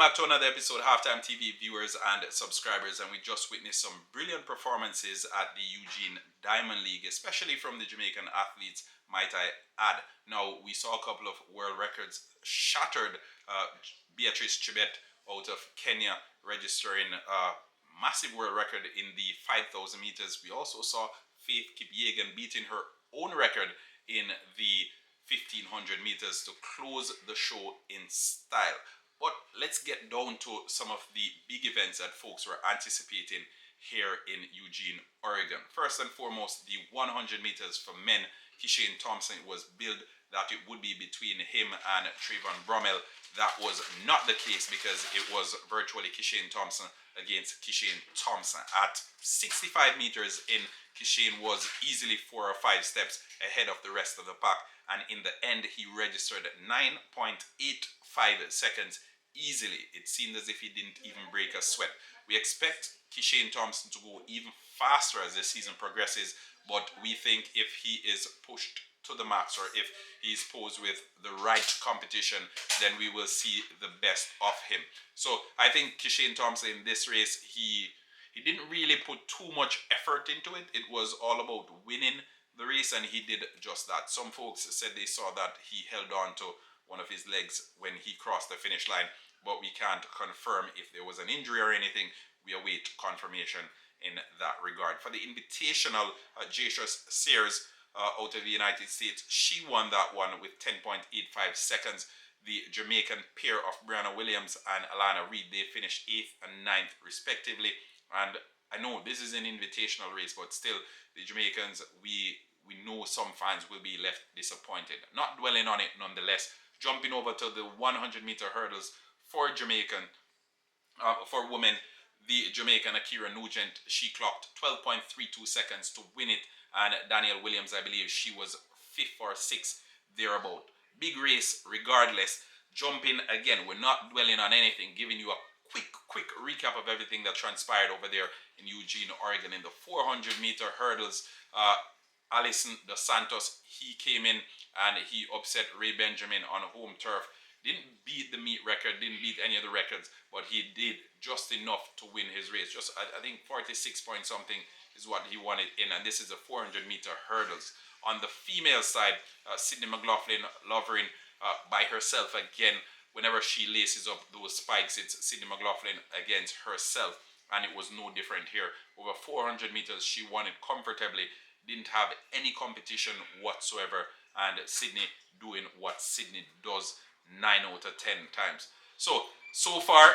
back to another episode, Halftime TV viewers and subscribers, and we just witnessed some brilliant performances at the Eugene Diamond League, especially from the Jamaican athletes, might I add. Now, we saw a couple of world records shattered. Beatrice Chebet out of Kenya registering a massive world record in the 5,000 meters. We also saw Faith Kipyegon beating her own record in the 1,500 meters to close the show in style. But let's get down to some of the big events that folks were anticipating here in Eugene, Oregon. First and foremost, the 100 meters for men. KISHANE Thompson was billed that it would be between him and Trayvon Bromell. That was not the case because it was virtually KISHANE Thompson against KISHANE Thompson. At 65 meters in, KISHANE was easily 4 or 5 steps ahead of the rest of the pack. And in the end, he registered 9.85 seconds easily. It seemed as if he didn't even break a sweat. We expect KISHANE Thompson to go even faster as the season progresses, but we think if he is pushed to the max or if he's posed with the right competition, then we will see the best of him. So I think KISHANE Thompson in this race, he didn't really put too much effort into it. It was all about winning the race, and he did just that. Some folks said they saw that he held on to one of his legs when he crossed the finish line, but we can't confirm if there was an injury or anything. We await confirmation in that regard. For the invitational, Jacious Sears out of the United States, she won that one with 10.85 seconds. The Jamaican pair of Brianna Williams and Alana Reid, they finished 8th and 9th respectively. And I know this is an invitational race, but still the Jamaicans, we know some fans will be left disappointed. Not dwelling on it nonetheless. Jumping over to the 100-meter hurdles for Jamaican, for women, the Jamaican Akira Nugent, she clocked 12.32 seconds to win it, and Danielle Williams, I believe she was 5th or 6th thereabout. Big race regardless. Jumping again, we're not dwelling on anything, giving you a quick recap of everything that transpired over there in Eugene, Oregon. In the 400-meter hurdles, Alison Dos Santos, he came in and he upset Ray Benjamin on home turf. Didn't beat the meet record, didn't beat any of the records, but he did just enough to win his race. Just, I think 46 point something is what he wanted in, and this is the 400-meter hurdles. On the female side, Sydney McLaughlin Lovering by herself again. Whenever she laces up those spikes, it's Sydney McLaughlin against herself, and it was no different here. Over 400 meters, she won it comfortably. Didn't have any competition whatsoever, and Sydney doing what Sydney does 9 out of 10 times. So far,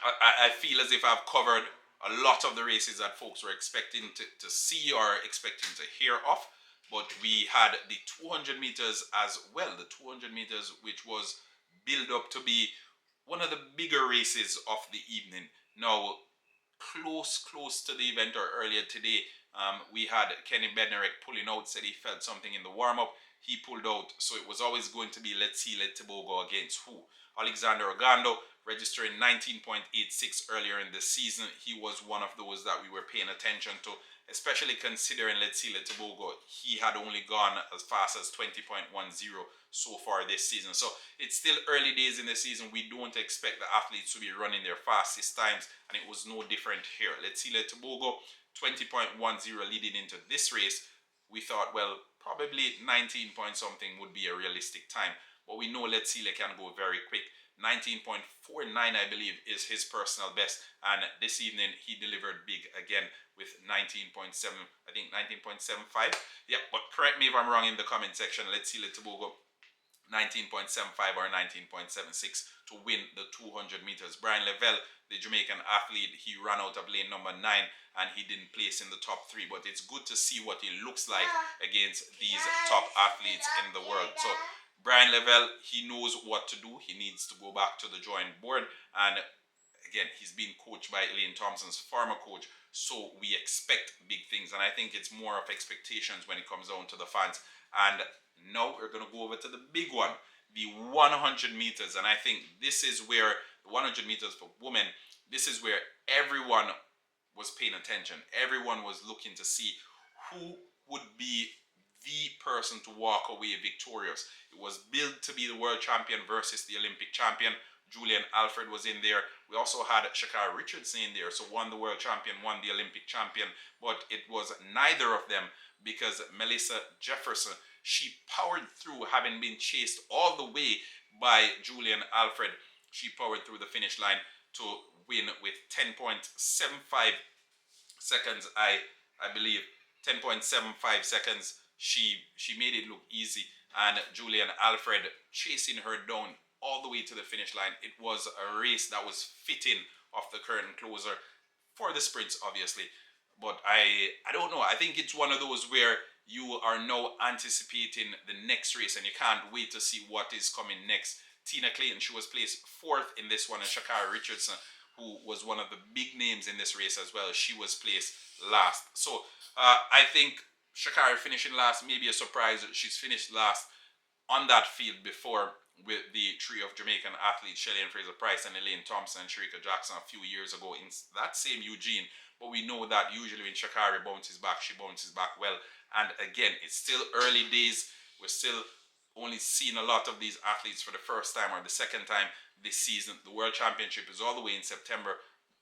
I feel as if I've covered a lot of the races that folks were expecting to see or expecting to hear of. But we had the 200 meters as well. The 200 meters, which was built up to be one of the bigger races of the evening. Now, close to the event or earlier today, we had Kenny Bednarek pulling out, said he felt something in the warm-up. He pulled out, so it was always going to be Let's See Let Tobago against who? Alexander Ogando, registering 19.86 earlier in the season. He was one of those that we were paying attention to, especially considering Let's See Let Tobago. He had only gone as fast as 20.10 so far this season. So it's still early days in the season. We don't expect the athletes to be running their fastest times, and it was no different here. Let's See Let Tobago, 20.10 leading into this race. We thought, well, probably 19 point something would be a realistic time, but we know Let's See Let can go very quick. 19.49, I believe, is his personal best, and this evening he delivered big again with 19.7, I think 19.75. Yeah, but correct me if I'm wrong in the comment section. Let's See Let Tobago, 19.75 or 19.76 to win the 200 meters. Brian Lavelle, the Jamaican athlete, he ran out of lane number 9 and he didn't place in the top 3, but it's good to see what he looks like against these top athletes in the world. So Brian Lavelle, he knows what to do. He needs to go back to the drawing board, and again, he's being coached by Elaine Thompson's former coach, so we expect big things, and I think it's more of expectations when it comes down to the fans. And now we're going to go over to the big one, the 100 meters, and I think this is where the 100 meters for women, this is where everyone was paying attention. Everyone was looking to see who would be the person to walk away victorious. It was billed to be the world champion versus the Olympic champion, Julian Alfred was in there. We also had Sha'Carri Richardson in there. So one the world champion, one the Olympic champion. But it was neither of them because Melissa Jefferson, she powered through, having been chased all the way by Julian Alfred. She powered through the finish line to win with 10.75 seconds. I believe 10.75 seconds. She made it look easy, and Julian Alfred chasing her down all the way to the finish line. It was a race that was fitting off the curtain closer for the sprints, obviously. But I don't know. I think it's one of those where you are now anticipating the next race and you can't wait to see what is coming next. Tina Clayton, she was placed 4th in this one, and Sha'Carri Richardson, who was one of the big names in this race as well, she was placed last. So I think Sha'Carri finishing last may be a surprise. She's finished last on that field before with the three of Jamaican athletes, Shelly-Ann Fraser-Pryce and Elaine Thompson and Shericka Jackson a few years ago in that same Eugene. But we know that usually when Sha'Carri bounces back, she bounces back well. And again, it's still early days. We're still only seeing a lot of these athletes for the first time or the second time this season. The World Championship is all the way in September,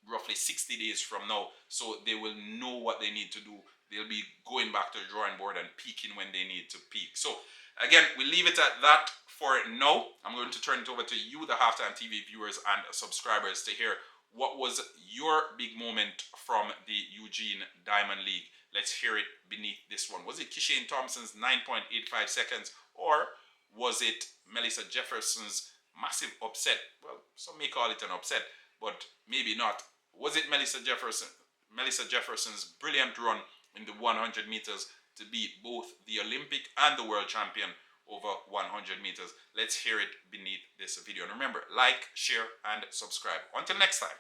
roughly 60 days from now. So they will know what they need to do. They'll be going back to the drawing board and peaking when they need to peak. So again, we leave it at that for now. I'm going to turn it over to you, the Halftime TV viewers and subscribers, to hear what was your big moment from the Eugene Diamond League. Let's hear it beneath this one. Was it KISHANE Thompson's 9.85 seconds, or was it Melissa Jefferson's massive upset? Well, some may call it an upset, but maybe not. Was it Melissa Jefferson's brilliant run in the 100 meters to beat both the Olympic and the world champion over 100 meters? Let's hear it beneath this video. And remember, like, share, and subscribe. Until next time.